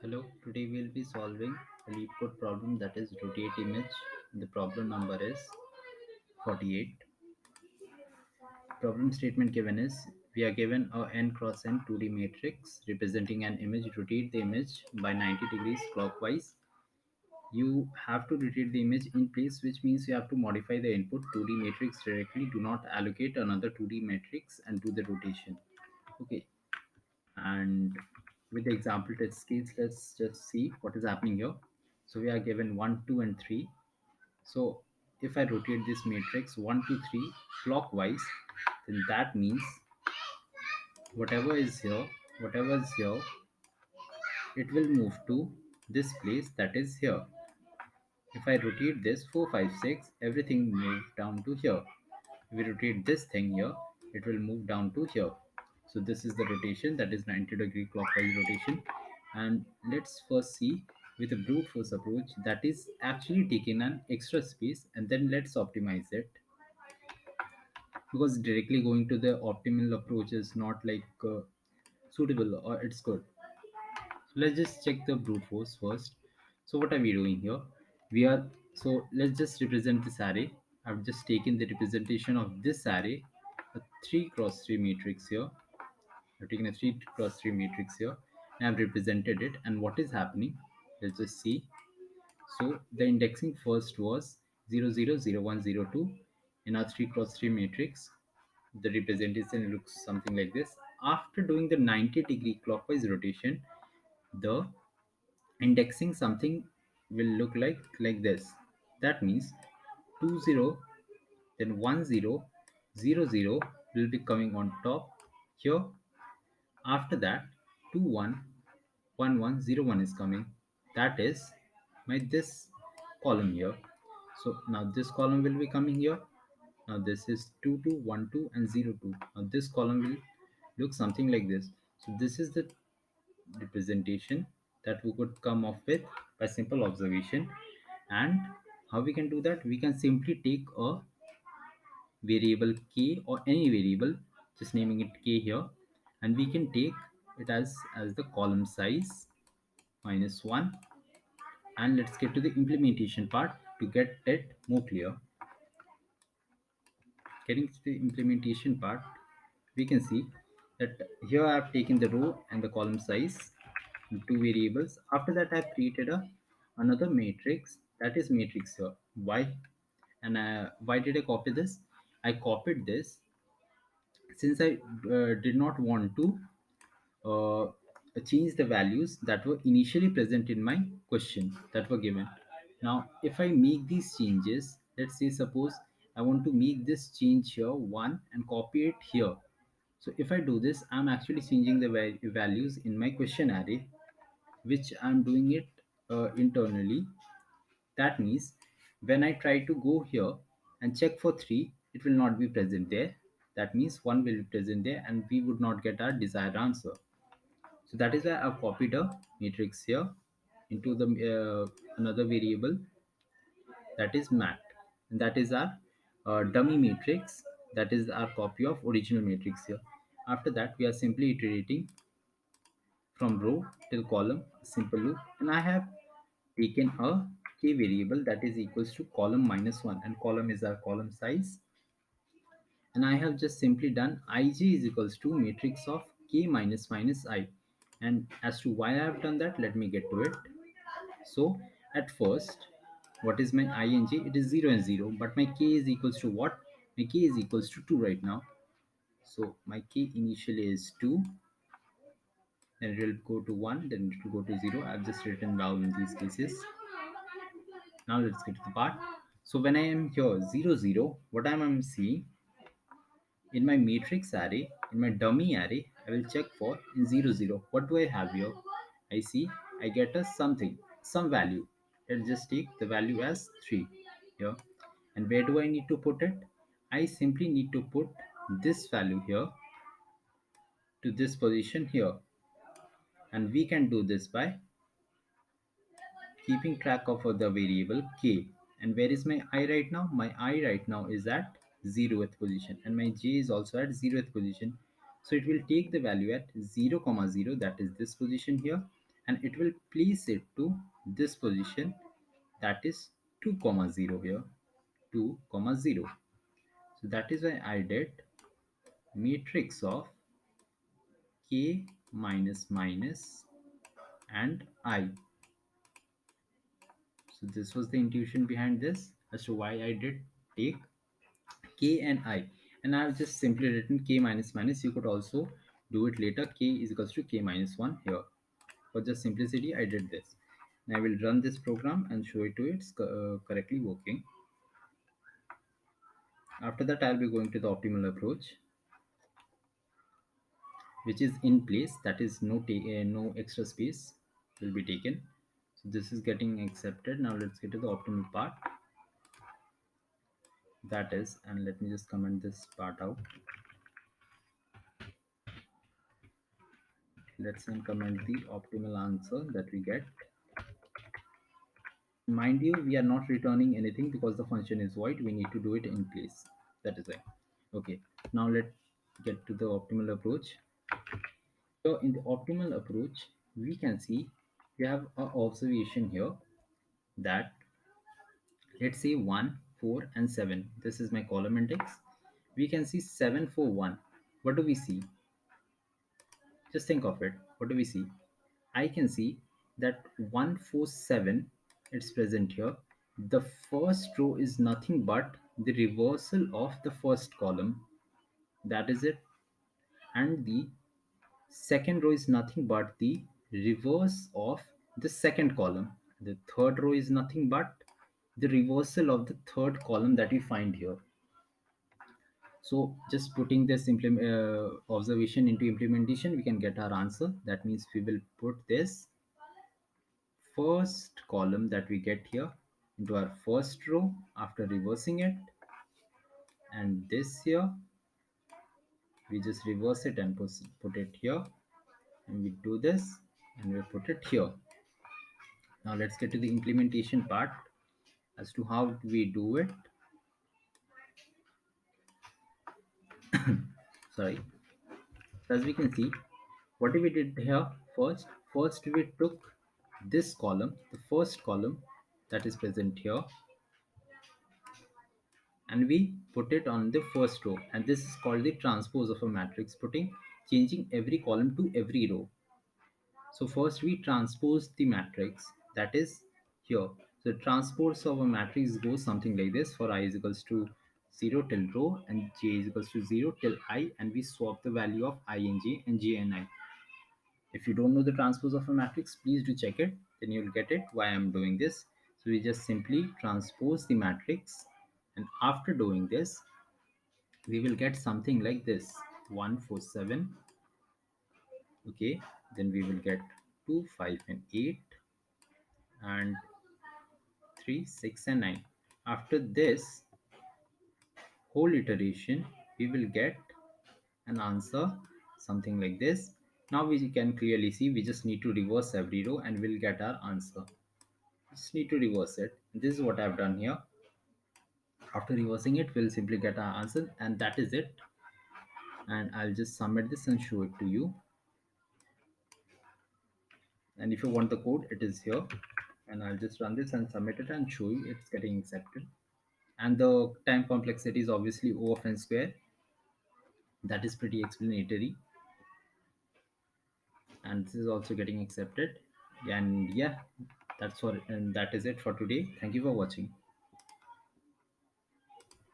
Hello, today we'll be solving a lead code problem that is rotate image. The problem number is 48. Problem statement given is we are given a n cross n 2D matrix representing an image. Rotate the image by 90 degrees clockwise. You have to rotate the image in place, which means you have to modify the input 2D matrix directly. Do not allocate another 2D matrix and do the rotation. Okay, and with the example test case, let's just see what is happening here. So we are given 1 2 and 3. So if I rotate this matrix 1 2 3 clockwise, then that means whatever is here, it will move to this place, that is here. If I rotate this 4 5 6, everything move down to here. If we rotate this thing here, it will move down to here. So this is the rotation, that is 90-degree clockwise rotation. And let's first see with a brute force approach that is actually taking an extra space, and then let's optimize it, because directly going to the optimal approach is not suitable or it's good. So let's just check the brute force first. So what are we doing here? We are so let's just represent this array. I've just taken the representation of this array, a 3 cross 3 matrix here. I've taken a 3 cross 3 matrix here and I've represented it. And what is happening? Let's just see. So the indexing first was 0 0 0 1 0 2 in our 3 cross 3 matrix. The representation looks something like this. After doing the 90-degree clockwise rotation, the indexing something will look like this. That means 20, then 10 0 0 will be coming on top here. After that 21 11 01 is coming. That is my this column here. So now this column will be coming here. Now this is 22 12 and 02. Now this column will look something like this. So this is the representation that we could come up with by simple observation. And how we can do that? We can simply take a variable k or any variable, just naming it k here, and we can take it as the column size -1. And let's get to the implementation part to get it more clear. Getting to the implementation part, we can see that here I have taken the row and the column size, two variables. After that, I have created another matrix, that is matrix here. Why? And why did I copy this? I copied this since I did not want to uh, change the values that were initially present in my question that were given. Now, if I make these changes, let's say suppose I want to make this change here one and copy it here. So if I do this, I'm actually changing the values in my question array, which I'm doing it internally. That means when I try to go here and check for 3, it will not be present there. That means 1 will be present there and we would not get our desired answer. So that is why I've copied a matrix here into the another variable, that is mat. And that is our dummy matrix. That is our copy of original matrix here. After that, we are simply iterating from row till column, simple loop. And I have taken a k variable that is equals to column -1, and column is our column size. And I have just simply done ij is equals to matrix of k minus minus I. And as to why I have done that, let me get to it. So at first, what is my ing? It is 0 and 0, but my k is equals to what? My k is equals to 2 right now. So my k initially is 2, then it will go to 1, then it will go to 0. I've just written down in these cases. Now let's get to the part. So when I am here 0 0, what I'm seeing in my matrix array, in my dummy array, I will check for in 0 0. What do I have here? I see I get a something, some value. Let's just take the value as 3 here. And where do I need to put it? I simply need to put this value here to this position here. And we can do this by keeping track of the variable k. And where is my I right now? My I right now is at 0th position, and my j is also at 0th position. So it will take the value at 0 comma 0, that is this position here, and it will place it to this position, that is 2 comma 0 here, 2 comma 0. So that is why I did matrix of k minus minus and I. So this was the intuition behind this as to why I did take k and I. And I have just simply written k minus minus. You could also do it later. K is equals to k minus 1 here. For just simplicity, I did this. And I will run this program and show it to it's correctly working. After that, I'll be going to the optimal approach, which is in place. That is no extra space will be taken. So this is getting accepted. Now let's get to the optimal part. That is, and let me just comment this part out. Let's then comment the optimal answer that we get. Mind you, we are not returning anything because the function is void. We need to do it in place. That is why. Okay, now let's get to the optimal approach. So in the optimal approach, we can see we have an observation here that, let's say 1, 4, and 7. This is my column index. We can see 7, 4, 1. What do we see? Just think of it. What do we see? I can see that 147, it's present here. The first row is nothing but the reversal of the first column. That is it. And the second row is nothing but the reverse of the second column. The third row is nothing but the reversal of the third column that we find here. So just putting this observation into implementation, we can get our answer. That means we will put this first column that we get here into our first row after reversing it, and this here we just reverse it and put it here, and we do this and we put it here. Now let's get to the implementation part as to how we do it. Sorry. So as we can see, what we did here, first we took this column, the first column that is present here, and we put it on the first row, and this is called the transpose of a matrix, putting changing every column to every row. So first we transpose the matrix, that is here. So transpose of a matrix goes something like this: for I is equals to 0 till row and j is equals to 0 till I, and we swap the value of I and j and I. If you don't know the transpose of a matrix, please do check it, then you'll get it why I'm doing this. So we just simply transpose the matrix, and after doing this we will get something like this: 147. Okay, then we will get 2, 5, and 8, and 3, 6, and 9. After this whole iteration, we will get an answer something like this. Now we can clearly see we just need to reverse every row and we'll get our answer. Just need to reverse it. This is what I've done here. After reversing it, we'll simply get our answer, and that is it. And I'll just submit this and show it to you. And if you want the code, it is here, and I'll just run this and submit it and show you it's getting accepted. And the time complexity is obviously O of n square. That is pretty explanatory, and this is also getting accepted. And yeah, that's all, and that is it for today. Thank you for watching.